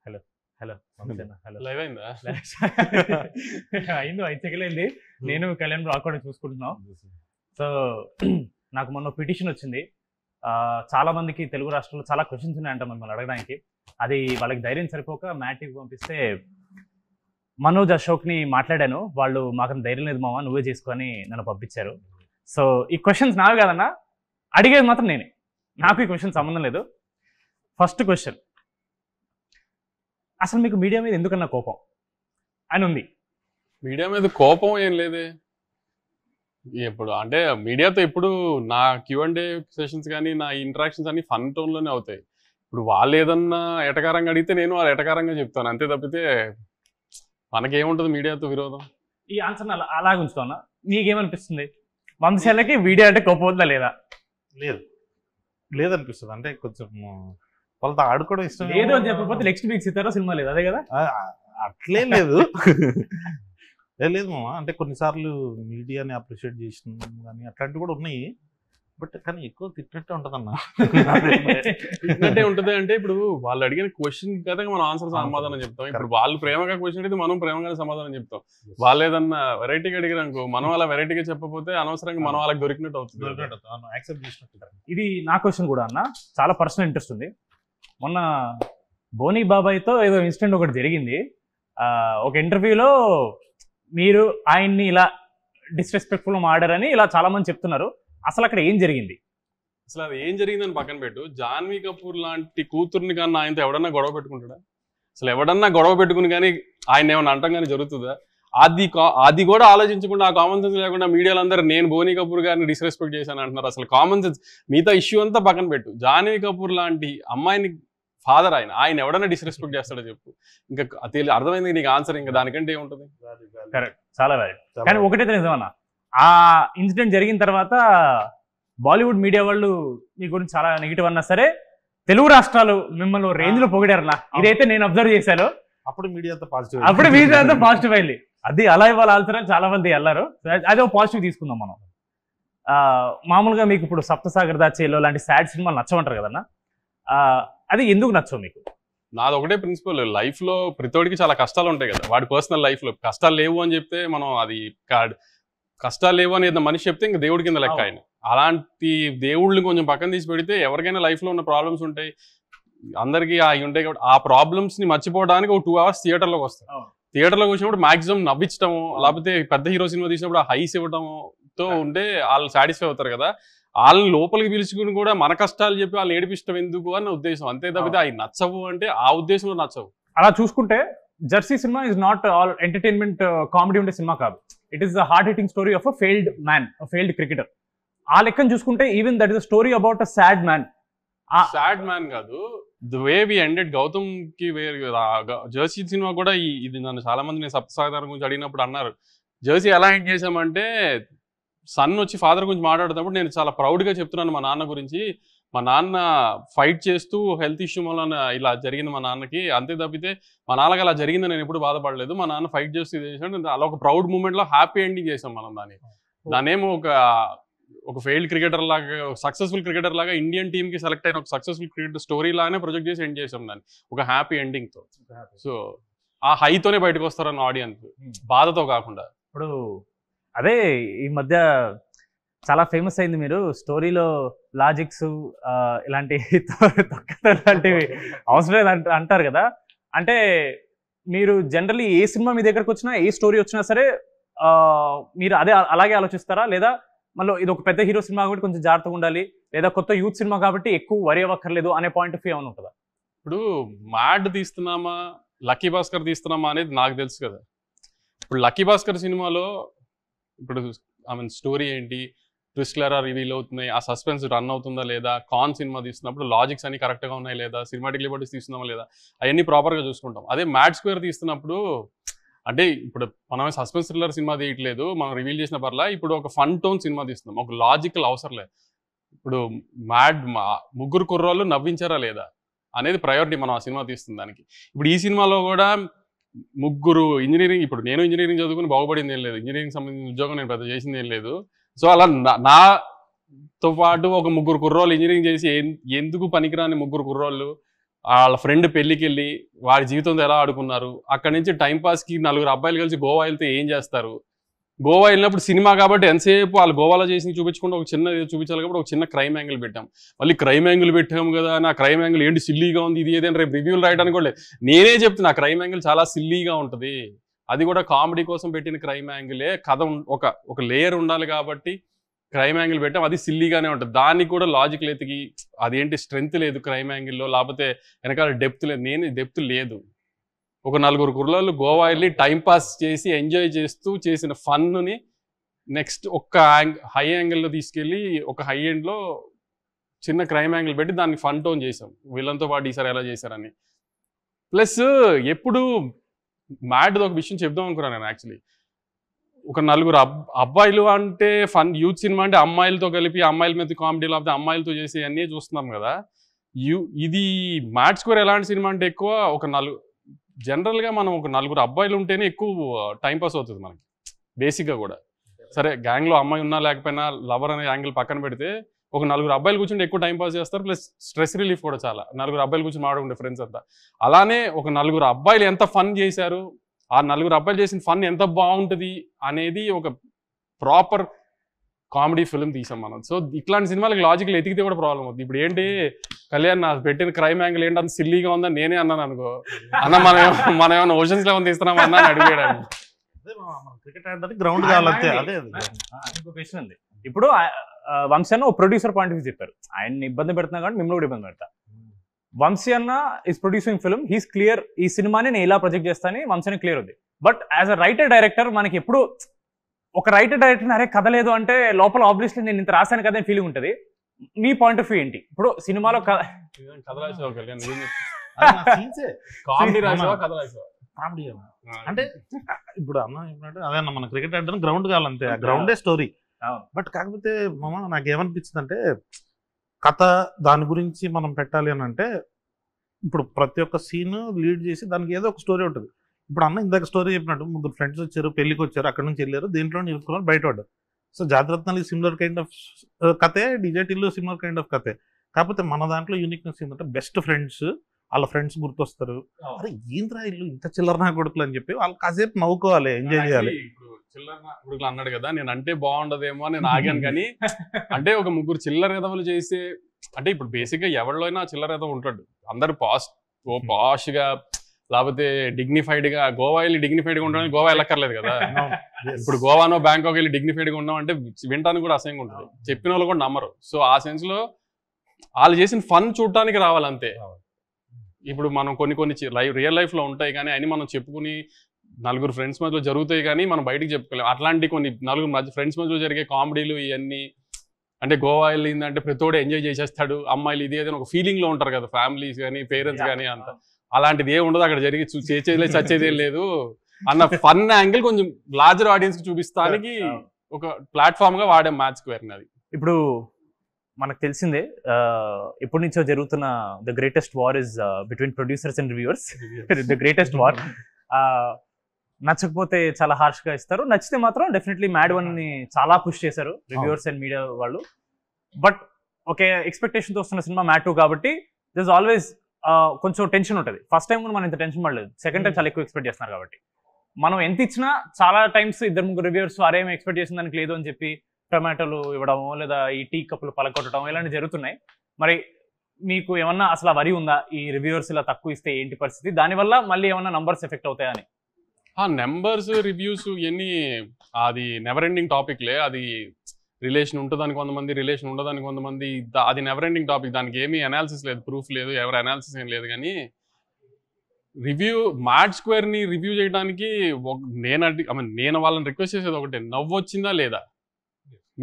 Hello hello hello live అయిందా? అయింది 5 సెకండ్లు అయింది. నేను కళ్యాణ్ రాకుండా చూసుకుంటున్నాం. సో నాకు మొన్న పిటిషన్ వచ్చింది. చాలా మందికి తెలుగు రాష్ట్రాల్లో చాలా క్వశ్చన్స్ ఉన్నాయంట మిమ్మల్ని అడగడానికి. అది వాళ్ళకి ధైర్యం సరిపోక మ్యాట్కి పంపిస్తే మనోజ్ అశోక్ని మాట్లాడాను. వాళ్ళు మాకు ధైర్యం లేదు మామ, నువ్వే చేసుకొని నన్ను పంపించారు. సో ఈ క్వశ్చన్స్ నావి కాదన్నా, అడిగేది మాత్రం నేనే. నాకు ఈ క్వశ్చన్ సంబంధం లేదు. ఫస్ట్ క్వశ్చన్, అసలు మీకు మీడియా మీద ఎందుకన్నా కోపం అని ఉంది? మీడియా మీద కోపం ఏం లేదే. ఎప్పుడు అంటే మీడియాతో ఎప్పుడు నా Q&A సెషన్స్ కానీ నా ఇంటరాక్షన్స్ అన్ని ఫన్ టోన్లోనే అవుతాయి. ఇప్పుడు వాళ్ళు ఏదన్నా ఎటకారంగా అడిగితే నేను వాళ్ళు ఎటకారంగా చెప్తాను, అంతే తప్పితే మనకేముంటుంది మీడియాతో విరోధం. ఈ ఆన్సర్ అలాగే ఉంచుతున్నా. మీకేమనిపిస్తుంది, వంశశాలకి మీడియా అంటే కోపం ఉందా లేదా? లేదనిపిస్తుంది. అంటే కొంచెం వాళ్ళతో ఆడుకోవడం ఇష్టం లేదు అని చెప్పకపోతే నెక్స్ట్ వీక్ సితారా సినిమా లేదు, అదే కదా? అట్లే లేదు. లేదు మామ, అంటే కొన్నిసార్లు మీడియాని అప్రిషియేట్ చేసిన కానీ అట్లాంటివి కూడా ఉన్నాయి. బట్ కానీ ఎక్కువ తిట్టినట్టే ఉంటుంది అన్న. తిట్టినట్టే ఉంటుంది అంటే ఇప్పుడు వాళ్ళు అడిగిన క్వశ్చన్ కదా మనం ఆన్సర్ సమాధానం చెప్తాం. ఇప్పుడు వాళ్ళు ప్రేమగా క్వశ్చన్ అడిగితే మనం ప్రేమగానే సమాధానం చెప్తాం. వాళ్ళు ఏదన్నా వెరైటీగా అడిగినాకో మనం అలా వెరైటీగా చెప్పకపోతే అనవసరంగా మనం వాళ్ళకి దొరికినట్టు అవుతుంది. యాక్సెప్ట్ చేసినట్టు. ఇది నా క్వశ్చన్ కూడా అన్న, చాలా పర్సనల్ ఇంట్రెస్ట్ ఉంది. మొన్న బోనీ బాబాయ్తో ఏదో ఇన్సిడెంట్ ఒకటి జరిగింది. ఒక ఇంటర్వ్యూలో మీరు ఆయన్ని ఇలా డిస్రెస్పెక్ట్ఫుల్గా మాడారని ఇలా చాలా మంది చెప్తున్నారు. అసలు అక్కడ ఏం జరిగింది? అసలు అది ఏం జరిగిందని పక్కన పెట్టు, జాన్వీ కపూర్ లాంటి కూతుర్ని కానీ ఆయనతో ఎవడన్నా గొడవ పెట్టుకుంటాడా? అసలు ఎవడన్నా గొడవ పెట్టుకుని కానీ ఆయన ఏమన్నా అంటాం కానీ జరుగుతుందా? అది కూడా ఆలోచించకుండా, ఆ కామన్ సెన్స్ లేకుండా మీడియాలో అందరూ నేను బోనీ కపూర్ గారిని డిస్రెస్పెక్ట్ చేశాను అంటున్నారు. అసలు కామన్ సెన్స్ మిగతా ఇష్యూ అంతా పక్కన పెట్టు, జాన్వీ కపూర్ లాంటి అమ్మాయిని ఫాదర్ ఆయన ఎవడన్నా డిస్రెస్పెక్ట్ చేస్తాడో చెప్పు. ఇంకా అర్థమైంది నీకు ఆన్సర్, ఇంకా దానికంటే ఏముంటుంది? కరెక్ట్, చాలా వ్యాలిడ్. కానీ ఒకటైతే నిజమన్నా, ఆ ఇన్సిడెంట్ జరిగిన తర్వాత బాలీవుడ్ మీడియా వాళ్ళు మీ గురించి చాలా నెగిటివ్ అన్నా సరే, తెలుగు రాష్ట్రాలు మిమ్మల్ని రేంజ్ లో పొగిడారన్నా. ఇదైతే నేను అబ్జర్వ్ చేశాను. అప్పుడు మీడియా అంతా పాజిటివ్, అప్పుడు మీడియా అంతా పాజిటివ్ అయింది. అది అలా ఇవ్వాలి ఆల్సర్ చాలా మంది వెళ్ళారు. అదే పాజిటివ్ తీసుకుందాం మనం. మామూలుగా మీకు ఇప్పుడు సప్తసాగర్ దాచేలో లాంటి సాడ్ సినిమాలు నచ్చమంటారు కదన్నా, అది ఎందుకు నచ్చవు మీకు? నాది ఒకటే ప్రిన్సిపల్, లైఫ్ లో ప్రతివాడికి చాలా కష్టాలు ఉంటాయి కదా. వాడి పర్సనల్ లైఫ్ లో కష్టాలు లేవు అని చెప్తే మనం అది కష్టాలు లేవు అని ఏదైనా మనిషి చెప్తే ఇంకా దేవుడి కింద లెక్క ఆయన. అలాంటి దేవుళ్ళని కొంచెం పక్కన తీసి పెడితే ఎవరికైనా లైఫ్ లో ఉన్న ప్రాబ్లమ్స్ ఉంటాయి, అందరికీ అవి ఉంటాయి కాబట్టి ఆ ప్రాబ్లమ్స్ ని మర్చిపోవడానికి ఒక 2 hours థియేటర్లోకి వస్తాం. థియేటర్లోకి వచ్చినప్పుడు మాక్సిమం నవ్వించడము, లేకపోతే పెద్ద హీరో సినిమా తీసినప్పుడు ఆ హైస్ ఇవ్వడంతో ఉంటే వాళ్ళు సాటిస్ఫై అవుతారు కదా. వాళ్ళని లోపలికి పిలుచుకుని కూడా మన కష్టాలు చెప్పి వాళ్ళని ఏడిపించడం ఎందుకు అన్న ఉద్దేశం, అంతే తప్పితే అవి నచ్చవు అంటే ఆ ఉద్దేశంలో నచ్చవు. అలా చూసుకుంటే Jersey cinema is not all entertainment comedy ఉండే సినిమా కాదు. It is the heart hitting story of a failed man, failed cricketer. ఆ లెక్కను చూసుకుంటే even that is a story about a sad man. Sad man కాదు, the way we ended Gautam కి Jersey cinema కూడా ఇది నన్ను చాలా మంది నేను సప్తసాగర్ గురించి అడిగినప్పుడు అన్నారు, జెర్సీ ఎలా ఎండ్ చేసామంటే సన్ వచ్చి ఫాదర్ గురించి మాట్లాడుతున్నప్పుడు నేను చాలా ప్రౌడ్గా చెప్తున్నాను మా నాన్న గురించి. మా నాన్న ఫైట్ చేస్తూ హెల్త్ ఇష్యూ వల్ల ఇలా జరిగింది మా నాన్నకి, అంతే తప్పితే మా నాన్నకి అలా జరిగిందని నేను ఎప్పుడు బాధపడలేదు. మా నాన్న ఫైట్ చేస్తూ ఇది చేసాడు, అలా ఒక ప్రౌడ్ మూమెంట్లో హ్యాపీ ఎండింగ్ చేసాం మనం దానేమో ఒక ఫెయిల్డ్ క్రికెటర్ లాగా, సక్సెస్ఫుల్ క్రికెటర్ లాగా ఇండియన్ టీమ్ కి సెలెక్ట్ అయిన ఒక సక్సెస్ఫుల్ క్రికెటర్ స్టోరీ లాగానే ప్రొజెక్ట్ చేసి ఎండ్ చేసాం దాన్ని ఒక హ్యాపీ ఎండింగ్ తో. సో ఆ హైతోనే బయటకు వస్తారన్న ఆడియన్స్, బాధతో కాకుండా. ఇప్పుడు అదే ఈ మధ్య చాలా ఫేమస్ అయింది, మీరు స్టోరీలో లాజిక్స్ ఇలాంటి లాంటివి అవసరం లేదు అంటారు కదా. అంటే మీరు జనరల్లీ ఏ సినిమా మీ దగ్గరకు వచ్చినా, ఏ స్టోరీ వచ్చినా సరే మీరు అలాగే ఆలోచిస్తారా, లేదా మళ్ళీ ఇది ఒక పెద్ద హీరో సినిమా కాబట్టి కొంచెం జాగ్రత్తగా ఉండాలి, లేదా కొత్త యూత్ సినిమా కాబట్టి ఎక్కువ వరి అవ్వక్కర్లేదు అనే పాయింట్ ఆఫ్ వ్యూ ఏమైనా ఉంటుందా? ఇప్పుడు మ్యాడ్ తీస్తున్నామా, లక్కీ భాస్కర్ తీస్తున్నామా అనేది నాకు తెలుసు కదా. ఇప్పుడు లక్కీ భాస్కర్ సినిమాలో ఇప్పుడు స్టోరీ ఏంటి, ట్విస్ట్లు ఎలా రివీల్ అవుతున్నాయి, ఆ సస్పెన్స్ రన్ అవుతుందా లేదా, కాన్ సినిమా తీస్తున్నప్పుడు లాజిక్స్ అన్ని కరెక్ట్గా ఉన్నాయి లేదా, సినిమాటిక్ లిబర్టీస్ తీస్తున్నామా లేదా, అవన్నీ ప్రాపర్గా చూసుకుంటాం. అదే మ్యాడ్ స్క్వేర్ తీస్తున్నప్పుడు అంటే ఇప్పుడు మనం సస్పెన్స్ థ్రిల్లర్ సినిమా తీయట్లేదు, మనం రివీల్ చేసిన పర్లా, ఇప్పుడు ఒక ఫన్ టోన్ సినిమా తీస్తున్నాం, ఒక లాజికల్ అవసరం లేదు. ఇప్పుడు ముగ్గురు కుర్రోళ్ళు నవ్వించారా లేదా అనేది ప్రయారిటీ మనం ఆ సినిమా తీస్తుంది దానికి. ఇప్పుడు ఈ సినిమాలో కూడా ముగ్గురు ఇంజనీరింగ్, ఇప్పుడు నేను ఇంజనీరింగ్ చదువుకుని బాగుపడింది ఏం లేదు, ఇంజనీరింగ్ సంబంధించిన ఉద్యోగం నేను పెద్ద చేసింది ఏం లేదు. సో అలా నాతో పాటు ఒక ముగ్గురు కుర్రోళ్ళు ఇంజనీరింగ్ చేసి ఎందుకు పనికిరాని ముగ్గురు కుర్రోళ్ళు వాళ్ళ ఫ్రెండ్ పెళ్ళికి వెళ్ళి వాడి జీవితంతో ఎలా ఆడుకున్నారు, అక్కడి నుంచి టైంపాస్కి 4 అబ్బాయిలు కలిసి గోవా వెళ్తే ఏం చేస్తారు, గోవా వెళ్ళినప్పుడు సినిమా కాబట్టి ఎంతసేపు వాళ్ళు గోవాలో చేసి చూపించకుండా ఒక చిన్న చూపించాలి కాబట్టి ఒక చిన్న క్రైమ్ యాంగిల్ పెట్టాం. మళ్ళీ క్రైమ్ యాంగిల్ పెట్టాము కదా, నా క్రైమ్ యాంగిల్ ఏంటి సిల్లీగా ఉంది ఇది ఏదైనా రేపు రివ్యూలు రాయడానికి కూడా లేదు. నేనే చెప్తున్నా క్రైమ్ యాంగిల్ చాలా సిల్లీగా ఉంటుంది, అది కూడా కామెడీ కోసం పెట్టిన క్రైమ్ యాంగిలే. కథ ఒక లేయర్ ఉండాలి కాబట్టి క్రైమ్ యాంగిల్ పెట్టాం, అది సిల్లీగానే ఉంటుంది. దానికి కూడా లాజిక్ ఎతికి అదేంటి స్ట్రెంత్ లేదు క్రైమ్ యాంగిల్లో, లేకపోతే వెనకాల డెప్త్ లేదు. డెప్త్ లేదు. ఒక 4 కుర్రాళ్ళు గోవా వెళ్ళి టైంపాస్ చేసి ఎంజాయ్ చేస్తూ చేసిన ఫన్ని నెక్స్ట్ ఒక హై యాంగిల్లో తీసుకెళ్ళి ఒక హై ఎండ్లో చిన్న క్రైమ్ యాంగిల్ పెట్టి దాన్ని ఫన్ టోన్ చేసాం వీళ్ళంతో పాటు ఈసారి ఎలా చేశారని. ప్లస్ ఎప్పుడు మ్యాడ్ది ఒక విషయం చెప్దాం అనుకున్నాను నేను. యాక్చువల్లీ ఒక 4 అబ్బాయిలు అంటే ఫన్ యూత్ సినిమా అంటే అమ్మాయిలతో కలిపి అమ్మాయిల మీద కామెడీ లేకపోతే అమ్మాయిలతో చేసి అన్నీ చూస్తున్నాం కదా. ఇది మ్యాడ్ స్క్వేర్ ఎలాంటి సినిమా అంటే ఎక్కువ ఒక జనరల్గా మనం ఒక 4 అబ్బాయిలు ఉంటేనే ఎక్కువ టైంపాస్ అవుతుంది మనకి బేసిక్గా కూడా. సరే గ్యాంగ్లో అమ్మాయి ఉన్నా లేకపోయినా లవర్ అనే యాంగిల్ పక్కన పెడితే ఒక 4 అబ్బాయిలు కూర్చుంటే ఎక్కువ టైంపాస్ చేస్తారు. ప్లస్ స్ట్రెస్ రిలీఫ్ కూడా చాలా 4 అబ్బాయిలు కూర్చొని మాట్లాడుకుంటే ఫ్రెండ్స్ అంతా. అలానే ఒక 4 అబ్బాయిలు ఎంత ఫన్ చేశారు, ఆ 4 అబ్బాయిలు చేసిన ఫన్ ఎంత బాగుంటుంది అనేది ఒక ప్రాపర్ కామెడీ ఫిల్మ్ తీసాం మనం. సో ఇట్లాంటి సినిమాలకి లాజికల్ ఎతికితే కూడా ప్రాబ్లం అవుతుంది. ఇప్పుడు ఏంటి కళ్యాణ్ నా పెట్టిన క్రైమ్ యాంగిల్ ఏంటి అంత సిల్లీగా ఉందని నేనే అన్నాను అనుకో, అన్న మనం ఏమైనా ఓషన్స్ లెవెన్ తీస్తున్నాం అన్నా అని అడిగాడు. క్రికెట్ ఆడడానికి గ్రౌండ్ కావాలంతే. అదే ఇంకో క్వశ్చన్ ఉంది. ఇప్పుడు వంశీ అన్న ప్రొడ్యూసర్ పాయింట్ ఆఫ్ వ్యూ చెప్పారు, ఆయన్ని ఇబ్బంది పెడుతున్నా కానీ మిమ్మల్ని కూడా ఇబ్బంది పెడతా. వంశీ అన్న is producing film, he's clear ఈ సినిమాని నేను ఇలా ప్రొజెక్ట్ చేస్తానని వంశీ అని క్లియర్ ఉంది. But as a writer director మనకి ఎప్పుడు ఒక రైటర్ డైరెక్టర్ అరే కథ లేదు అంటే లోపల ఆబ్వియస్లీ నేను ఇంత రాశాను కదా ఫీలింగ్ ఉంటుంది. మీ పాయింట్ ఆఫ్ వ్యూ ఏంటి? ఇప్పుడు సినిమాలో కథ రాసావు కళ్యాణ్, కామెడీ అంటే ఇప్పుడు అన్న చెప్పినట్టు అదే అన్న మన క్రికెట్ ఆడడానికి గ్రౌండ్ కావాలంతే, ఆ గ్రౌండే స్టోరీ. బట్ కాకపోతే మామ నాకేమనిపించింది అంటే కథ దాని గురించి మనం పెట్టాలి అని అంటే ఇప్పుడు ప్రతి ఒక్క సీన్ లీడ్ చేసి దానికి ఏదో ఒక స్టోరీ ఉంటుంది. ఇప్పుడు అన్న ఇందాక స్టోరీ చెప్పినట్టు 3 ఫ్రెండ్స్ వచ్చారు, పెళ్లికి వచ్చారు, అక్కడ నుంచి వెళ్ళారు, దేంట్లో నిలుపుకున్నారు, బయట పడ్డారు. So Jathiratnalu similar kind of కథే, డిజైటీల్లో సిమిలర్ కైండ్ ఆఫ్ కథే. కాకపోతే మన దాంట్లో యూనిక్నెస్ ఏంటంటే బెస్ట్ ఫ్రెండ్స్, వాళ్ళ ఫ్రెండ్స్ గుర్తొస్తారు. అరే ఏంద్రా ఇల్లు ఇంత చిల్లర నా కొడుకులు అని చెప్పి వాళ్ళు కాసేపు నవ్వుకోవాలి, ఎంజాయ్ చేయాలి. చిల్లర కొడుకులు అన్నాడు కదా, నేను అంటే బాగుండదేమో అని నేను ఆగాను. కానీ అంటే ఒక 3 చిల్లర ఎదవలు చేసే అంటే ఇప్పుడు బేసిక్ గా ఎవరిలో అయినా చిల్లర ఎదవ ఉంటాడు. అందరు పాష్ గా లేకపోతే డిగ్నిఫైడ్ గా గోవా వెళ్ళి డిగ్నిఫైడ్ గా ఉండడానికి గోవా వెళ్ళక్కర్లేదు కదా. ఇప్పుడు గోవానో బ్యాంకాక్ వెళ్ళి డిగ్నిఫైడ్ గా ఉన్నాం అంటే వినడానికి కూడా అసహ్యంగా ఉంటుంది, చెప్పిన వాళ్ళు కూడా నమ్మరు. సో ఆ సెన్స్ లో వాళ్ళు చేసిన ఫన్ చూడటానికి రావాలంతే. ఇప్పుడు మనం కొన్ని రియల్ లైఫ్ లో ఉంటాయి కానీ అని మనం చెప్పుకుని 4 ఫ్రెండ్స్ మధ్యలో జరుగుతాయి కానీ మనం బయటకు చెప్పుకోలేం. అట్లాంటి కొన్ని 4 ఫ్రెండ్స్ మధ్యలో జరిగే కామెడీలు ఇవన్నీ అంటే గోవా వెళ్ళిందంటే ప్రతిోడు ఎంజాయ్ చేసేస్తాడు, అమ్మాయిలు ఇది ఏదైనా ఒక ఫీలింగ్ లో ఉంటారు కదా ఫ్యామిలీస్ కానీ పేరెంట్స్ కానీ. అంత అలాంటిది ఏ ఉండదు అక్కడ, జరిగి చేసేది చచ్చేదేం లేదు అన్న ఫన్ యాంగిల్ కొంచెం లార్జర్ ఆడియన్స్ కి చూపిస్తానికి ఒక ప్లాట్ఫామ్ గా వాడే మ్యాచ్ స్క్వేర్. అది ఇప్పుడు మనకు తెలిసిందే ఎప్పటి నుంచో జరుగుతున్న the greatest war is between producers and reviewers. The greatest war. నచ్చకపోతే చాలా హార్ష్ గా ఇస్తారు, నచ్చితే మాత్రం డెఫినెట్లీ మ్యాడ్ వన్ ని చాలా పుష్ చేశారు రివ్యూవర్స్ అండ్ మీడియా వాళ్ళు. బట్ ఒక ఎక్స్పెక్టేషన్ తో వస్తున్న సినిమా మ్యాడ్ 2 కాబట్టి దిస్ ఆల్వేస్ కొంచెం టెన్షన్ ఉంటుంది. ఫస్ట్ టైం కూడా మనం ఇంత టెన్షన్ పడలేదు, సెకండ్ టైం చాలా ఎక్కువ ఎక్స్పెక్ట్ చేస్తున్నారు కాబట్టి మనం ఎంత ఇచ్చినా చాలా టైమ్స్ 2-3 రివ్యూవర్స్ అరేం ఎక్స్పెక్ట్ చేసిన దానికి లేదు అని చెప్పి టొమాటోలు ఇవ్వడము లేదా ఈ టీ కప్పులు పలకొట్టడం ఇలాంటివి జరుగుతున్నాయి. మరి మీకు ఏమన్నా అసలు వరి ఉందా ఈ రివ్యూవర్స్ ఇలా తక్కువ ఇస్తే ఏంటి పరిస్థితి, దానివల్ల మళ్ళీ ఏమన్నా నంబర్స్ ఎఫెక్ట్ అవుతాయని? నెంబర్స్ రివ్యూస్ ఇవన్నీ అది నెవర్ ఎండింగ్ టాపిక్లే. అది రిలేషన్ ఉంటుందని కొంతమంది, రిలేషన్ ఉండదని కొంతమంది, అది నెవర్ ఎండింగ్ టాపిక్. దానికి ఏమీ అనాలిసిస్ లేదు, ప్రూఫ్ లేదు, ఎవరి అనాలిసిస్ ఏం లేదు. కానీ మ్యాడ్ స్క్వేర్ ని రివ్యూ చేయడానికి నేను వాళ్ళని రిక్వెస్ట్ చేసేది ఒకటే, నవ్వు వచ్చిందా లేదా.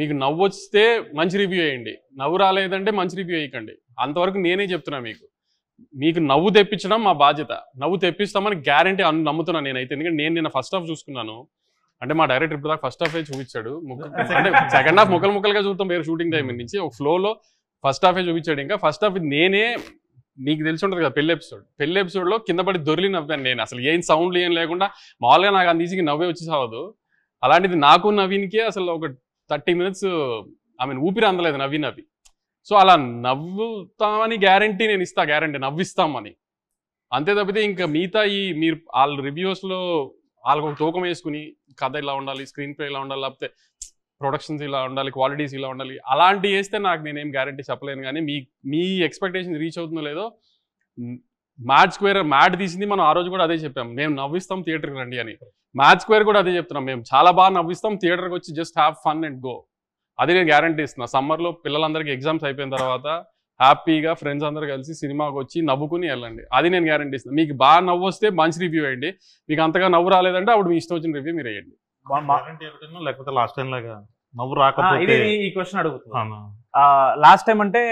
మీకు నవ్వు వస్తే మంచి రివ్యూ వేయండి, నవ్వు రాలేదంటే మంచి రివ్యూ వేయకండి. అంతవరకు నేనే చెప్తున్నా. మీకు నవ్వు తెప్పించడం మా బాధ్యత, నవ్వు తెప్పిస్తామని గ్యారంటీ నమ్ముతున్నాను నేనైతే. ఎందుకంటే నేను నిన్న ఫస్ట్ హాఫ్ చూసుకున్నాను, అంటే మా డైరెక్టర్ ఇప్పుడు దాకా ఫస్ట్ హాఫ్ చూపించాడు, అంటే సెకండ్ హాఫ్ ముక్కలుగా చూస్తాం వేరే షూటింగ్ టైం నుంచి. ఒక ఫ్లోలో ఫస్ట్ హాఫ్ చూపించాడు. ఇంకా ఫస్ట్ హాఫ్ నేనే, నీకు తెలిసి ఉంటుంది కదా పెళ్లి ఎపిసోడ్లో కింద పడి దొరికి నవ్వాను నేను. అసలు ఏం సౌండ్లు ఏం లేకుండా మామూలుగా నాకు అంత ఈజీగా నవ్వే వచ్చి సావదు. అలాంటిది నాకు నవీన్కే అసలు ఒక 30 minutes ఊపిరి అందలేదు నవ్వి. సో అలా నవ్వుతామని గ్యారంటీ నేను ఇస్తా, గ్యారంటీ నవ్విస్తామని. అంతే తప్పితే ఇంకా మిగతా మీరు వాళ్ళ రివ్యూస్లో వాళ్ళకు ఒక తూకం వేసుకుని కథ ఇలా ఉండాలి, స్క్రీన్ ప్లే ఇలా ఉండాలి, లేకపోతే ప్రొడక్షన్స్ ఇలా ఉండాలి, క్వాలిటీస్ ఇలా ఉండాలి, అలాంటివి వేస్తే నాకు నేనేం గ్యారంటీ చెప్పలేను. కానీ మీ ఎక్స్పెక్టేషన్ రీచ్ అవుతుందో లేదో. మ్యాడ్ తీసింది మనం ఆ రోజు కూడా అదే చెప్పాం, మేము నవ్విస్తాం థియేటర్కి రండి అని. మ్యాడ్ స్క్వేర్ కూడా అదే చెప్తున్నాం, మేము చాలా బాగా నవ్విస్తాం, థియేటర్కి వచ్చి just have fun and go. అది నేను గ్యారంటీ ఇస్తున్నా. సమ్మర్లో పిల్లలందరికీ ఎగ్జామ్స్ అయిపోయిన తర్వాత హ్యాపీగా ఫ్రెండ్స్ అందరూ కలిసి సినిమాకి వచ్చి నవ్వుకుని వెళ్ళండి. అది నేను గ్యారంటీ ఇస్తున్నాను. మీకు బాగా నవ్వు వస్తే మంచి రివ్యూ వేయండి, మీకు అంతగా నవ్వు రాలేదంటే అప్పుడు మీ ఇష్టం వచ్చిన రివ్యూ మీరు వేయండి. లేకపోతే లాస్ట్ టైం లాగా నవ్వు రాకపోతే ఈ క్వశ్చన్ అడుగుతున్నాను. లాస్ట్ టైం అంటే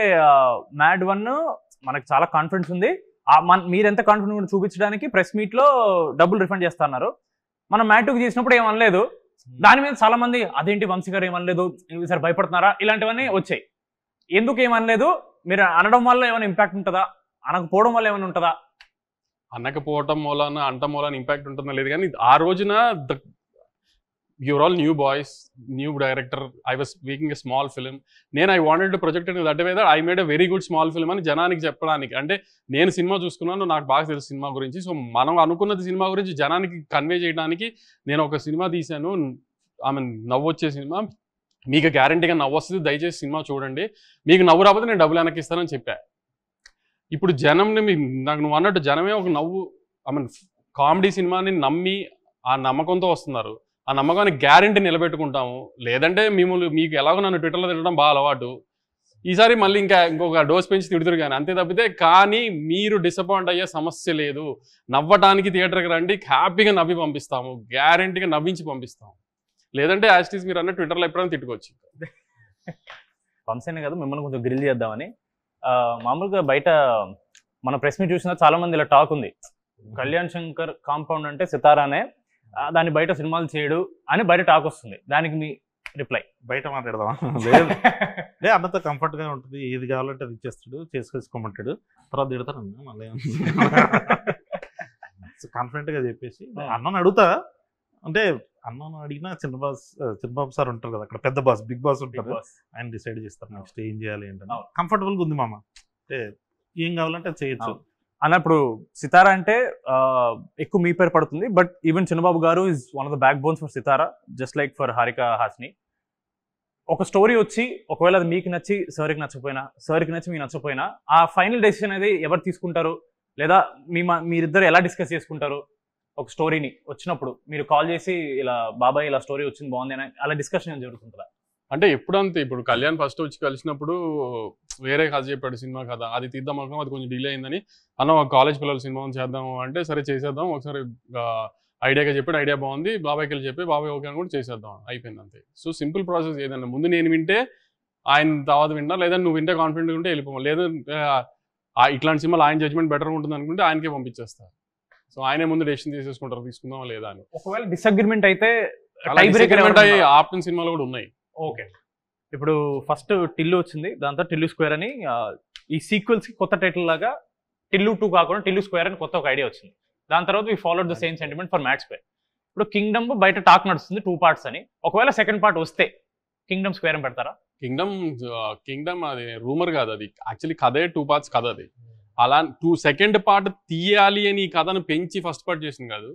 మ్యాడ్ 1 మనకు చాలా కాన్ఫిడెన్స్ ఉంది, మీరు ఎంత కాన్ఫిడెంట్ చూపించడానికి ప్రెస్ మీట్ లో డబ్బులు రిఫండ్ చేస్తున్నారు. మనం మ్యాడ్ 2 చేసినప్పుడు ఏమనలేదు, దాని మీద చాలా మంది అదేంటి వంశీ గారు ఏమనలేదు, ఈసారి భయపడుతున్నారా, ఇలాంటివన్నీ వచ్చాయి. ఎందుకు ఏమనలేదు? మీరు అనడం వల్ల ఏమైనా ఇంపాక్ట్ ఉంటుందా, అనకపోవడం వల్ల ఏమైనా ఉంటుందా? అనకపోవటం మూలన అంట మూలన ఇంపాక్ట్ ఉంటుందా లేదు, కానీ ఆ రోజున you're all new boys, new director, I was making a small film. I wanted to project in that way that I made a very good small film అని జనానికి చెప్పడానికి. అంటే నేను సినిమా చూసుకున్నాను, నాకు బాగా తెలుసు సినిమా గురించి. సో మనం అనుకున్నది సినిమా గురించి జనానికి కన్వే చేయడానికి నేను ఒక సినిమా తీశాను. నవ్వు వచ్చే సినిమా, మీకు గ్యారంటీగా నవ్వు వస్తుంది, దయచేసి సినిమా చూడండి, మీకు నవ్వు రాకపోతే నేను డబ్బులు వెనక్కి ఇస్తానని చెప్పా. ఇప్పుడు జనంని నాకు నువ్వు అన్నట్టు జనమే ఒక నవ్వు కామెడీ సినిమాని నమ్మి ఆ నమ్మకంతో వస్తున్నారు. ఆ నమ్మకాన్ని గ్యారంటీ నిలబెట్టుకుంటాము. లేదంటే మీకు ఎలాగో నన్ను ట్విట్టర్లో తిట్టడం బాగా అలవాటు, ఈసారి మళ్ళీ ఇంకొక డోస్ పెంచి తిడుతురు కానీ, అంతే తప్పితే. కానీ మీరు డిసప్పాయింట్ అయ్యే సమస్య లేదు. నవ్వటానికి థియేటర్కి రండి, హ్యాపీగా నవ్వి పంపిస్తాము, గ్యారంటీగా నవ్వించి పంపిస్తాము. లేదంటే యాస్టీస్ మీరు అన్న ట్విట్టర్లో ఎప్పుడైనా తిట్టుకోవచ్చు. వంశీనే కాదు, మిమ్మల్ని కొంచెం గ్రిల్ చేద్దామని. మామూలుగా బయట మన ప్రెస్ మీట్ చూసినా చాలా మంది ఇలా టాక్ ఉంది, కళ్యాణ్ శంకర్ కాంపౌండ్ అంటే సితారానే, దాన్ని బయట సినిమాలు చేయడు అని బయట టాక్ వస్తుంది. దానికి మీ రిప్లై? బయట మాట్లాడదామా? లేదు, అన్నతో కంఫర్ట్ గా ఉంటుంది, ఏది కావాలంటే అది ఇచ్చేస్తాడు, చేసుకోమంటాడు, తర్వాత తిడతాను మళ్ళీ కాన్ఫిడెంట్ గా చెప్పేసి అన్నను అడుగుతా. అంటే అన్నను అడిగినా చిన్నబాబు సార్ ఉంటారు కదా అక్కడ, పెద్ద బాస్, బిగ్ బాస్ ఉంటారు, ఆయన డిసైడ్ చేస్తారు నెక్స్ట్ ఏం చేయాలి ఏంటంటే. కంఫర్టబుల్ గా ఉంది మామ, అంటే ఏం కావాలంటే అది చేయొచ్చు అన్నప్పుడు. సితారా అంటే ఎక్కువ మీ పేరు పడుతుంది, but even Chinnababu garu is one of the backbones for Sithara, just like for Haarika Hassine. ఒక స్టోరీ వచ్చి ఒకవేళ అది మీకు నచ్చి సార్కి నచ్చకపోయినా, సార్కి నచ్చి మీకు నచ్చకపోయినా, ఆ ఫైనల్ డెసిషన్ అనేది ఎవరు తీసుకుంటారు, లేదా మీరిద్దరు ఎలా డిస్కస్ చేసుకుంటారు? ఒక స్టోరీని వచ్చినప్పుడు మీరు కాల్ చేసి ఇలా బాబాయ్ ఇలా స్టోరీ వచ్చింది బాగుంది అని అలా డిస్కషన్ ఏం జరుగుతుందా? అంటే ఎప్పుడంతే, ఇప్పుడు కళ్యాణ్ ఫస్ట్ వచ్చి కలిసినప్పుడు వేరే కథ చెప్పాడు, సినిమా కథ, అది తీద్దాం అనుకున్నాం, అది కొంచెం డిలే అయిందని. అన్న కాలేజ్ పిల్లలు సినిమా చేద్దాము అంటే సరే చేసేద్దాం, ఒకసారి ఐడియాగా చెప్పాడు, ఐడియా బాగుంది, బాబాయ్కి వెళ్ళి చెప్పి బాబాయ్ ఓకే అని కూడా చేసేద్దాం, అయిపోయింది అంతే. So simple process. ఏదన్నా ముందు నేను వింటే ఆయన తర్వాత విన్నా, లేదా నువ్వు వింటే కాన్ఫిడెంట్గా ఉంటే వెళ్ళిపోవాలి, లేదా ఇట్లాంటి సినిమాలు ఆయన జడ్జ్మెంట్ బెటర్ ఉంటుంది అనుకుంటే ఆయనకే పంపించేస్తారు. సో ఆయనే ముందు డెసిషన్ తీసేసుకుంటారు, తీసుకుందామా లేదా అని. ఒకవేళ డిసగ్రిమెంట్ అయితే ఆప్షన్ సినిమాలు కూడా ఉన్నాయి. ఓకే, ఇప్పుడు ఫస్ట్ టిల్లు వచ్చింది, దాంతో టిల్లు స్క్వేర్ అని, ఈ సీక్వెల్స్ కి కొత్త టైటిల్ లాగా టిల్లు 2 కాకుండా టిల్లు స్క్వేర్ అని కొత్త ఒక ఐడియా వచ్చింది. దాని తర్వాత we followed the same sentiment for Mad Square. ఇప్పుడు కింగ్డమ్ బయట టాక్ నడుస్తుంది 2 parts అని, ఒకవేళ సెకండ్ పార్ట్ వస్తే కింగ్డమ్ స్క్వేర్ అని పెడతారా? కింగ్డమ్ అది రూమర్ కాదు, అది యాక్చువల్లీ కథే 2 parts కథ. అది అలా సెకండ్ పార్ట్ తీయాలి అని ఈ కథను పెంచి ఫస్ట్ పార్ట్ చేసింది కాదు.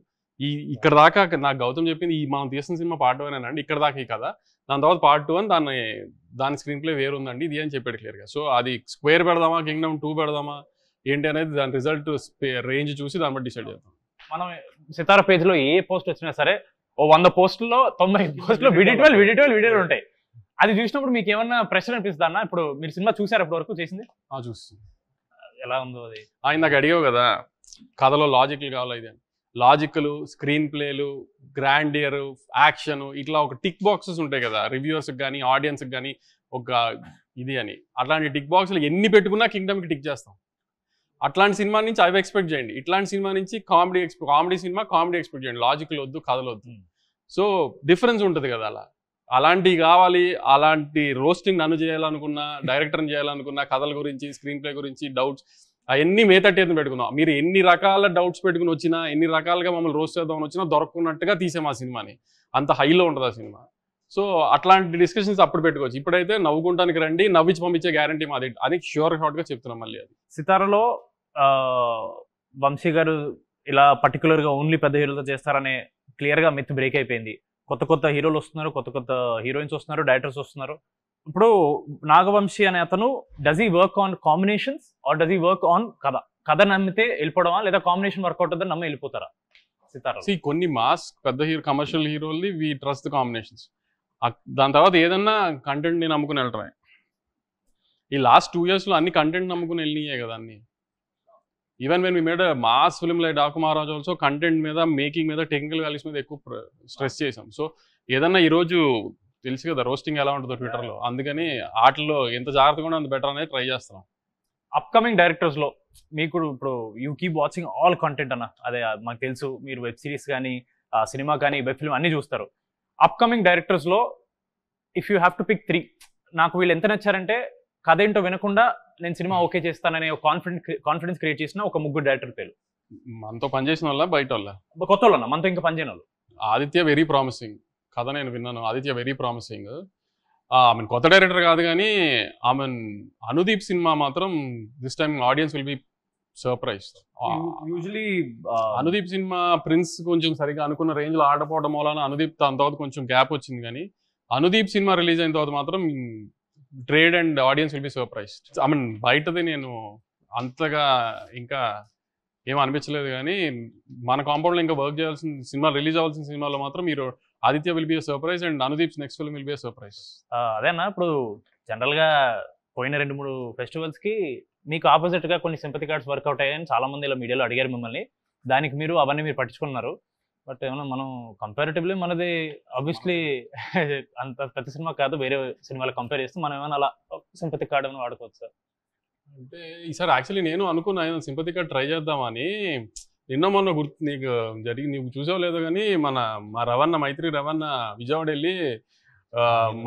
ఇక్కడ దాకా నాకు గౌతమ్ చెప్పింది, మనం తీసిన సినిమా పార్ట్ 1 అండి, ఇక్కడ దాకా ఈ కథ, దాని తర్వాత పార్ట్ 2 అని దాని స్క్రీన్ ప్లే వేరు ఉందండి ఇది అని చెప్పాడు క్లియర్గా. సో అది స్క్వేర్ పెడదామా, కింగ్డమ్ 2 పెడదామా ఏంటి అనేది దాని రిజల్ట్ రేంజ్ చూసి దాన్ని బట్టి డిసైడ్ చేద్దాం. మనం సితారా పేజ్ లో ఏ పోస్ట్ వచ్చినా సరే ఓ 100 పోస్టుల్లో 90 పోస్టులో వీడియోలు ఉంటాయి. అది చూసినప్పుడు మీకు ఏమన్నా ప్రెషర్ అనిపిస్తుందా అన్న? ఇప్పుడు మీరు సినిమా చూసారు అప్పటి వరకు చేసింది? చూస్తుంది. ఎలా ఉందో అది? నాకు అడిగావు కదా కథలో లాజిక్లు కావాలి, ఇది లాజిక్లు, స్క్రీన్ ప్లేలు, గ్రాండియర్, యాక్షన్, ఇట్లా ఒక టిక్ బాక్సెస్ ఉంటాయి కదా రివ్యూవర్స్కి కానీ ఆడియన్స్కి కానీ ఒక ఇది అని. అట్లాంటి టిక్ బాక్స్లు ఎన్ని పెట్టుకున్నా కింగ్డమ్కి టిక్ చేస్తాం. అట్లాంటి సినిమా నుంచి అవి ఎక్స్పెక్ట్ చేయండి, ఇట్లాంటి సినిమా నుంచి కామెడీ సినిమా కామెడీ ఎక్స్పెక్ట్ చేయండి, లాజిక్లు వద్దు, కథలు వద్దు. సో డిఫరెన్స్ ఉంటుంది కదా. అలాంటివి కావాలి. అలాంటి రోస్టింగ్ నన్ను చేయాలనుకున్నా, డైరెక్టర్ని చేయాలనుకున్నా, కథల గురించి, స్క్రీన్ ప్లే గురించి డౌట్స్ అవన్నీ మేతట్టేది పెట్టుకుందాం. మీరు ఎన్ని రకాల డౌట్స్ పెట్టుకుని వచ్చినా, ఎన్ని రకాలుగా మమ్మల్ని రోస్ట్ చేద్దామని వచ్చినా దొరకకున్నట్టుగా తీసాం ఆ సినిమాని. అంత హైలో ఉంటుంది ఆ సినిమా. సో అట్లాంటి డిస్కషన్స్ అప్పుడు పెట్టుకోవచ్చు. ఇప్పుడైతే నవ్వుకుంటానికి రండి, నవ్వించి పంపించే గ్యారంటీ మాది అని షార్ట్గా చెప్తున్నాం మళ్ళీ. అది సితారలో వంశీ గారు ఇలా పర్టికులర్గా ఓన్లీ పెద్ద హీరోలతో చేస్తారనే క్లియర్గా మిత్ బ్రేక్ అయిపోయింది. కొత్త కొత్త హీరోలు వస్తున్నారు, కొత్త కొత్త హీరోయిన్స్ వస్తున్నారు, డైరెక్టర్స్ వస్తున్నారు. ఇప్పుడు నాగవంశీ అనే అతను does he work on combinations or does he work on కథ నమ్మితే వెళ్ళిపోవడమా, లేదా కాంబినేషన్ వర్కౌట్ అవుతుందని నమ్మి వెళ్ళిపోతారా సితారా? కొన్ని మాస్ పెద్ద కమర్షియల్ హీరోల్ని వి ట్రస్ట్ ద కాంబినేషన్స్. దాని తర్వాత ఏదన్నా కంటెంట్ని నమ్ముకుని వెళ్ళటమే. ఈ లాస్ట్ 2 yearsలో అన్ని కంటెంట్ నమ్ముకుని వెళ్ళినాయే కదా అన్ని. Even when we made mass film like Daaku Maharaaj also content మీద, మేకింగ్ మీద, టెక్నికల్ వాల్యూస్ మీద ఎక్కువ స్ట్రెస్ చేసాం. సో ఏదన్నా ఈరోజు తెలుసు కదా రోస్టింగ్ ఎలా ఉంటుందో ట్విట్టర్లో, అందుకని వాటిలో ఎంత జాగ్రత్తగా ఉంటే అంత బెటర్ అనేది ట్రై చేస్తున్నాం. అప్కమింగ్ డైరెక్టర్స్లో మీకు ఇప్పుడు you keep watching all content అన్న, అదే మాకు తెలుసు మీరు వెబ్ సిరీస్ కానీ సినిమా కానీ వెబ్ ఫిల్మ్ అన్నీ చూస్తారు. అప్కమింగ్ డైరెక్టర్స్లో if you have to pick 3, నాకు వీళ్ళు ఎంత నచ్చారంటే కథ ఏంటో వినకుండా నేను సినిమా ఓకే చేస్తాననే కాన్ఫిడెన్స్ క్రియేట్ చేసిన ఒక 3 డైరెక్టర్ పేరు. మనతో పనిచేసిన వాళ్ళ బయట వాళ్ళ? కొత్త వాళ్ళు అన్న, మనతో ఇంకా పనిచేయని వాళ్ళు. ఆదిత్య వెరీ ప్రామిసింగ్ కథ నేను విన్నాను. Aditya very promising. ఆమె కొత్త డైరెక్టర్ కాదు కానీ ఆమె అనుదీప్ సినిమా మాత్రం this time audience will be surprise. Usually Anudeep cinema prince కొంచెం సరిగా అనుకున్న రేంజ్లో ఆడపోవడం వలన అనుదీప్ దాని తర్వాత కొంచెం గ్యాప్ వచ్చింది. కానీ అనుదీప్ సినిమా రిలీజ్ అయిన తర్వాత మాత్రం trade and audience will be surprised. బయటది నేను అంతగా ఇంకా ఏం అనిపించలేదు, కానీ మన కాంపౌండ్లో ఇంకా వర్క్ చేయాల్సిన సినిమా, రిలీజ్ అవ్వాల్సిన సినిమాలో మాత్రం మీరు Aditya will be a surprise and Anudeep's next film will be a surprise. అదేనా ఇప్పుడు జనరల్గా పోయిన 2-3 ఫెస్టివల్స్కి మీకు ఆపోజిట్గా కొన్ని సింపతి కార్డ్స్ వర్కౌట్ అయ్యాయని చాలా మంది ఇలా మీడియాలో అడిగారు మిమ్మల్ని. దానికి మీరు అవన్నీ మీరు పట్టించుకున్నారు. బట్ ఏమన్నా మనం కంపారిటివ్లీ మనది ఆబ్వియస్లీ అంత పెద్ద సినిమా కాదు, వేరే సినిమాలు కంపేర్ చేస్తే మనం ఏమైనా అలా సింపతి కార్డ్ ఏమైనా వాడుకోవచ్చు సార్? అంటే ఈసారి యాక్చువల్లీ నేను అనుకున్నా సింపతి కార్డ్ ట్రై చేద్దామని. నిన్న మొన్న నీకు నీకు చూసావు లేదో కానీ మా రవణ మైత్రి రవణ విజయవాడ వెళ్ళి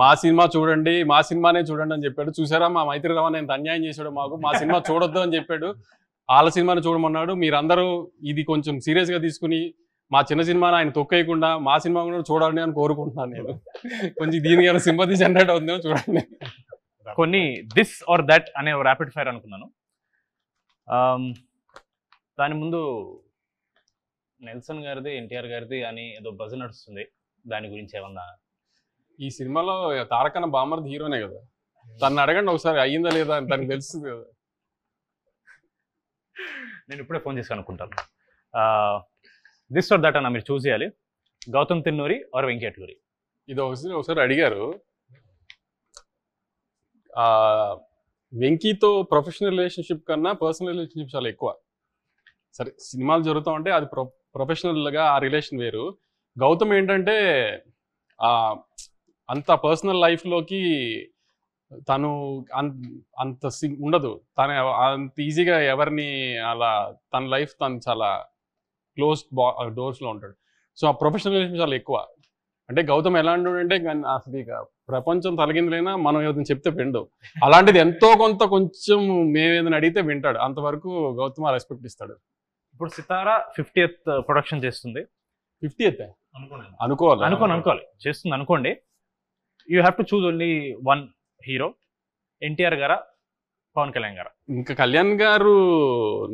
మా సినిమా చూడండి, మా సినిమానే చూడండి అని చెప్పాడు. చూసారా మా మైత్రి రవణ ఎంత అన్యాయం చేశాడు మాకు, మా సినిమా చూడొద్దు అని చెప్పాడు, వాళ్ళ సినిమాని చూడమన్నాడు. మీరందరూ ఇది కొంచెం సీరియస్గా తీసుకుని మా చిన్న సినిమాని ఆయన తొక్కేయకుండా మా సినిమా కూడా చూడాలని అని కోరుకుంటున్నాను నేను. కొంచెం దీనికి ఏమైనా సింపతి జనరేట్ అవుతుందేమో చూడండి. కొన్ని దిస్ ఆర్ దట్ అనే ర్యాపిడ్ ఫైర్ అనుకున్నాను. దాని ముందు నెల్సన్ గారిది, ఎన్టీఆర్ గారిది అని ఏదో బజ్ నడుస్తుంది, దాని గురించి ఏమన్నా? ఈ సినిమాలో తారకన్న బామర్ది హీరోనే కదా, తను అడగండి ఒకసారి అయ్యిందా లేదా అని తనకు తెలుస్తుంది కదా. నేను ఇప్పుడే ఫోన్ చేసి అనుకుంటాను. దిస్ ఆర్ దట్ అన్న మీరు చూస్ చేయాలి, గౌతమ్ తిన్నూరి ఆర్ వెంకీ అట్లూరి. ఇది ఒకసారి అడిగారు. వెంకీతో ప్రొఫెషనల్ రిలేషన్షిప్ కన్నా పర్సనల్ రిలేషన్షిప్ చాలా ఎక్కువ. సరే సినిమాలు జరుగుతూ ఉంటే అది ప్రొఫెషనల్గా ఆ రిలేషన్ వేరు. గౌతమ్ ఏంటంటే అంత పర్సనల్ లైఫ్లోకి తను అంత ఉండదు, తను అంత ఈజీగా ఎవరిని అలా తన లైఫ్ తను చాలా క్లోజ్ డోర్స్లో ఉంటాడు. సో ఆ ప్రొఫెషనల్ రిలేషన్ చాలా ఎక్కువ. అంటే గౌతమ్ ఎలాంటి అంటే అసలు ఇక ప్రపంచం తలగిందులైనా మనం ఏదైనా చెప్తే విండు, అలాంటిది ఎంతో కొంత కొంచెం మేము ఏదైనా అడిగితే వింటాడు. అంతవరకు గౌతమ్ రెస్పెక్ట్ ఇస్తాడు. ఇప్పుడు సితారా 50th ప్రొడక్షన్ చేస్తుంది. 50th అనుకోవాలి చేస్తుంది అనుకోండి. You have to choose only one hero, NTR గారా పవన్ కళ్యాణ్ గారా? ఇంకా కళ్యాణ్ గారు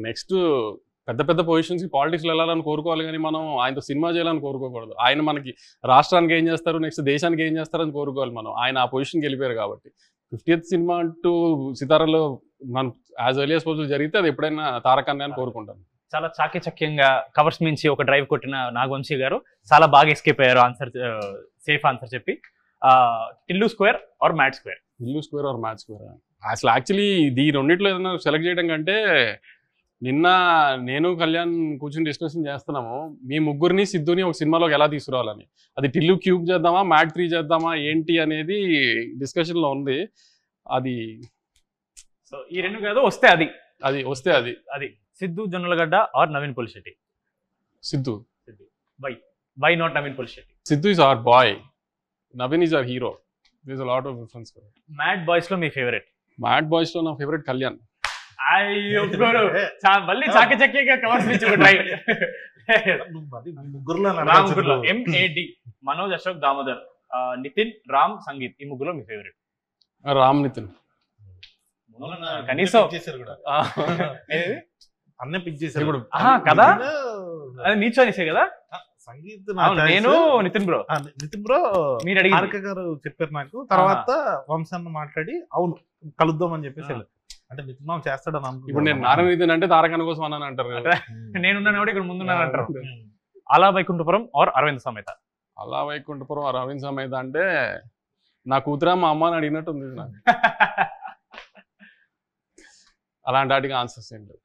నెక్స్ట్ పెద్ద పెద్ద పొజిషన్స్కి పాలిటిక్స్లో వెళ్ళాలని కోరుకోవాలి, కానీ మనం ఆయనతో సినిమా చేయాలని కోరుకోకూడదు. ఆయన మనకి రాష్ట్రానికి ఏం చేస్తారు, నెక్స్ట్ దేశానికి ఏం చేస్తారని కోరుకోవాలి మనం. ఆయన ఆ పొజిషన్కి వెళ్ళిపోయారు కాబట్టి 50th సినిమా అంటూ సితారాలో మనం యాజ్ ఎర్లీ యాజ్ పాసిబుల్ జరిగితే అది ఎప్పుడైనా తారకన్నే అని కోరుకుంటాను. చాలా చాకచక్యంగా కవర్స్ మించి ఒక డ్రైవ్ కొట్టిన నాగవంశీ గారు చాలా బాగా ఎస్కేప్ అయ్యారు ఆన్సర్, సేఫ్ ఆన్సర్ చెప్పి. టిల్లు స్క్వేర్ ఆర్ మ్యాట్ స్క్వేర్? టిల్లు స్క్వేర్ ఆర్ మ్యాట్ స్క్వేర్? అసలు యాక్చువల్లీ ఈ రెండిట్లో ఏదైనా సెలెక్ట్ చేయడం కంటే నిన్న నేను కళ్యాణ్ కూర్చొని డిస్కషన్ చేస్తున్నాము, మీ ముగ్గురిని సిద్ధుని ఒక సినిమాలోకి ఎలా తీసుకురావాలని. అది టిల్లు క్యూబ్ చేద్దామా, మ్యాట్ 3 చేద్దామా ఏంటి అనేది డిస్కషన్లో ఉంది. అది సో ఈ రెండు కాదు, వస్తే అది Siddhu Jonnalagadda or Naveen Polishetty? Siddhu. Why not Naveen Polishetty? Siddhu is our boy, Naveen is our hero. There is a lot of difference. Mad boys లో మీ ఫేవరెట్? మ్యాడ్ బాయ్స్ లో నా ఫేవరెట్ కళ్యాణ్. అయ్యో మళ్ళీ చాకచక్యంగా కవర్స్ మించి ఒక డ్రైవ్. ముగ్గురులో MAD మనోజ్, అశోక్, దామోదర్. నితిన్, రామ్, సంగీత్ ఈ ముగ్గులో మీ ఫేవరెట్? రామ్ నితిన్. కనీసం ఏది? అన్నీ పిక్ చేశారు ఇప్పుడు కదా, అది నీ చాయిసే కదా. సంగీత్ నేను నితిన్ బ్రో. నితిన్ బ్రో మీరు అడిగి హారిక గారు చెప్పారు నాకు. తర్వాత వంశాన్ని మాట్లాడి అవును కలుద్దాం అని చెప్పేసి అంటే నితిన్ మామ చేస్తాడని అనుకుంటున్నాను. ఇప్పుడు నేను నారాయణ నితిన్ అంటే తారకన్న కోసం అన్నాను అంటారు. నేనున్నాను కూడా ఇక్కడ ముందున్నాను అంటారు. అలా వైకుంఠపురం ఆర్ అరవింద్ సమేత? అలా వైకుంఠపురం అరవింద్ సమేత అంటే నా కూతురా మా అమ్మ అని అడిగినట్టు ఉంది నాకు. అలాంటి వాటికి ఆన్సర్స్ ఏంటి?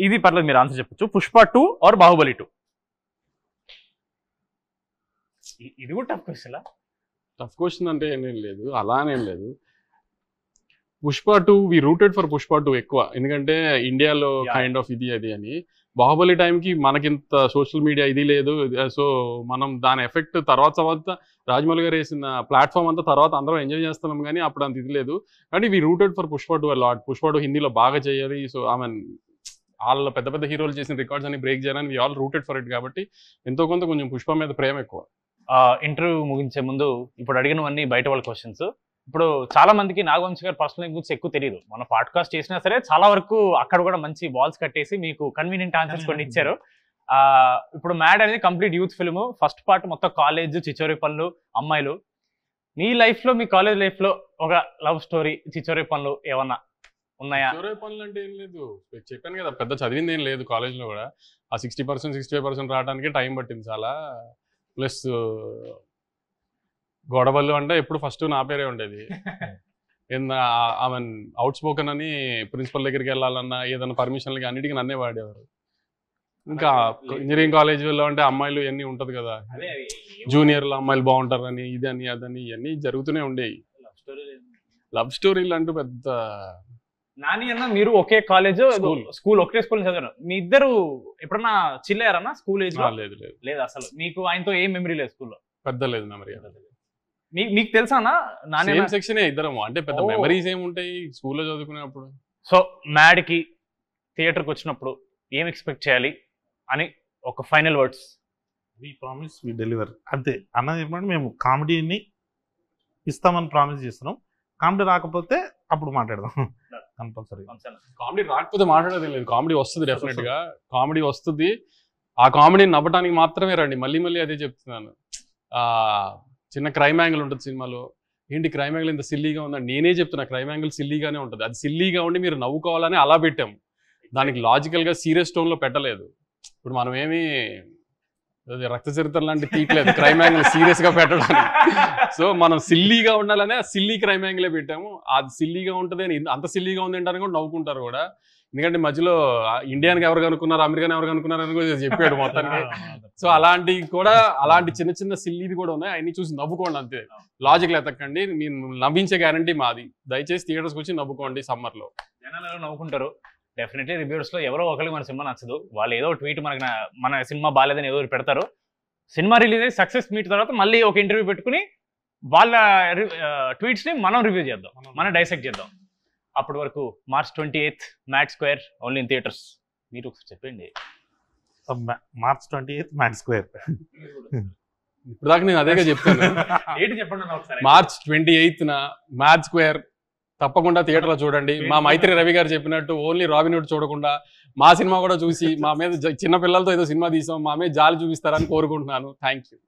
ఇది పర్లేదు, మీరు ఆన్సర్ చెప్పొచ్చు. పుష్ప 2 ఆర్ బాహుబలి 2? ఇది కూడా టఫ్ క్వశ్చన్. టఫ్ క్వశ్చన్ అంటే ఏం లేదు, అలానేం లేదు. పుష్ప 2 వి రూటెడ్ ఫర్ పుష్ప 2 ఎక్కువ, ఎందుకంటే ఇండియాలో కైండ్ ఆఫ్ ఇది అది అని. బాహుబలి టైంకి మనకింత సోషల్ మీడియా ఇది లేదు, సో మనం దాని ఎఫెక్ట్ తర్వాత రాజమౌళి గారు వేసిన ప్లాట్ఫామ్ అంతా తర్వాత అందరం ఎంజాయ్ చేస్తున్నాం, కానీ అప్పుడు అంత ఇది లేదు. కానీ we rooted for Pushpa 2 lot. Pushpa 2 హిందీలో బాగా చేయాలి, సో ఐ మీన్ వాళ్ళ పెద్ద పెద్ద హీరోలు చేసిన రికార్డ్స్ అని బ్రేక్ చేయాలని we all rooted for it. కాబట్టి ఎంతో కొంత కొంచెం పుష్ప మీద ప్రేమ ఎక్కువ. ఇంటర్వ్యూ ముగించే ముందు ఇప్పుడు అడిగినవన్నీ బయట వాళ్ళ క్వశ్చన్స్. ఇప్పుడు చాలా మందికి నాగవంశి గారు పర్సనల్ గురించి ఎక్కువ తెలియదు. మన పాడ్కాస్ట్ చేసినా సరే చాలా వరకు అక్కడ కూడా మంచి బాల్స్ కట్టేసి మీకు కన్వీనియంట్ ఆన్సర్స్ కొన్ని ఇచ్చారు. ఇప్పుడు మ్యాడ్ అనేది complete youth film. First part మొత్తం కాలేజ్, చిచోరి పనులు, అమ్మాయిలు. మీ లైఫ్ లో, మీ కాలేజ్ లైఫ్ లో ఒక లవ్ స్టోరీ, చిచోరి పనులు ఏమన్నా ఉన్నాయా? చివరి పనులు అంటే ఏం లేదు, చెప్పాను కదా పెద్ద చదివింది ఏం లేదు కాలేజ్లో కూడా. ఆ 60% 65% రావడానికి టైం పట్టింది చాలా. ప్లస్ గొడవలు అంటే ఎప్పుడు ఫస్ట్ నా పేరే ఉండేది. ఐ మీన్ అవుట్ స్పోకన్ అని ప్రిన్సిపల్ దగ్గరికి వెళ్ళాలన్నా ఏదైనా పర్మిషన్లకి అన్నిటికీ నన్నే వాడేవారు. ఇంకా ఇంజనీరింగ్ కాలేజీలో అంటే అమ్మాయిలు ఇవన్నీ ఉంటుంది కదా, జూనియర్లు అమ్మాయిలు బాగుంటారని ఇదని అదని ఇవన్నీ జరుగుతూనే ఉండేవి. లవ్ స్టోరీలు అంటూ పెద్ద. నాని అన్న మీరు ఒకే కాలేజ్, స్కూల్ ఒకటే స్కూల్ చదివారు. మీ ఇద్దరు ఎప్పుడన్నా చిల్ అయ్యారన్నా స్కూల్ ఏజ్ లో? లేదు లేదు లేదు అసలు. మీకు ఆయనతో ఏం మెమరీ లేదు స్కూల్లో? పెద్ద లేదు మెమరీ. మీకు తెలుసా అన్న? నాని సెక్షన్ ఇద్దరము, అంటే పెద్ద మెమరీస్ ఏముంటాయి స్కూల్లో చదువుకునేప్పుడు. సో మ్యాడ్ కి థియేటర్కి వచ్చినప్పుడు ఏం ఎక్స్పెక్ట్ చేయాలి అని ఒక final words? We promise we deliver. అంతే అన్నది చెప్పండి. మేము కామెడీని ఇస్తామని ప్రామిస్ చేస్తున్నాం. కామెడీ రాకపోతే అప్పుడు మాట్లాడదాం కంపల్సరీ. కామెడీ రాకపోతే మాట్లాడేది లేదు, కామెడీ వస్తుంది డెఫినెట్ గా. కామెడీ వస్తుంది, ఆ కామెడీని నవ్వటానికి మాత్రమే రండి. మళ్ళీ మళ్ళీ అదే చెప్తున్నాను. చిన్న క్రైమ్ యాంగిల్ ఉంటుంది సినిమాలో, ఏంటి క్రైమ్ యాంగిల్ ఇంత సిల్లీగా ఉందని నేనే చెప్తున్నా. క్రైమ్ యాంగిల్ సిల్లీగానే ఉంటుంది, అది సిల్లీగా ఉండి మీరు నవ్వుకోవాలని అలా పెట్టాము. దానికి లాజికల్గా సీరియస్ టోన్లో పెట్టలేదు. ఇప్పుడు మనం ఏమి రక్త చరిత్ర లాంటి తీయట్లేదు క్రైమ్ యాంగిల్ సీరియస్ గా పెట్టడానికి. సో మనం సిల్లీగా ఉండాలనే సిల్లీ క్రైమ్ యాంగిలే పెట్టాము. అది సిల్లీగా ఉంటుంది అని, అంత సిల్లీగా ఉంది అంటారని కూడా నవ్వుకుంటారు కూడా. ఎందుకంటే మధ్యలో ఇండియానికి ఎవరు కనుక్కున్నారు, అమెరికాని ఎవరు కనుక్కున్నారు అని కూడా చెప్పాడు మొత్తానికి. సో అలాంటివి కూడా, అలాంటి చిన్న చిన్న సిల్లీది కూడా ఉన్నాయి. అవన్నీ చూసి నవ్వుకోండి అంతే, లాజిక్లు ఎతకండి. మీరు నవ్వించే గ్యారంటీ మాది. దయచేసి థియేటర్స్కి వచ్చి నవ్వుకోండి. సమ్మర్లో జనాలు నవ్వుకుంటారు. డెఫినెట్లీ రివ్యూస్ లో ఎవరో ఒకరికి మన సినిమా నచ్చదు, వాళ్ళు ఏదో ట్వీట్ మనకి మన సినిమా బాగాలేదని ఏదో పెడతారు. సినిమా రిలీజ్ అయ్యి సక్సెస్ మీట్ తర్వాత మళ్ళీ ఒక ఇంటర్వ్యూ పెట్టుకుని వాళ్ళ ట్వీట్స్ ని మనం రివ్యూ చేద్దాం, మనం డైసెక్ట్ చేద్దాం. అప్పటి వరకు March 28th mad square only in theatres. మీరు చెప్పండి. March 28th mad Square. ఇప్పుడు దాకా నేను అదేగా చెప్తాను. ఏంటి చెప్పండి ఒకసారి. March 28th మ్యాడ్ స్క్వేర్ తప్పకుండా థియేటర్లో చూడండి. మా మైత్రి రవి గారు చెప్పినట్టు ఓన్లీ రాబిన్ హుడ్ చూడకుండా మా సినిమా కూడా చూసి మా మీద చిన్న పిల్లలతో ఏదో సినిమా తీసాం, మా మీద జాలి చూపిస్తారని కోరుకుంటున్నాను. Thank you.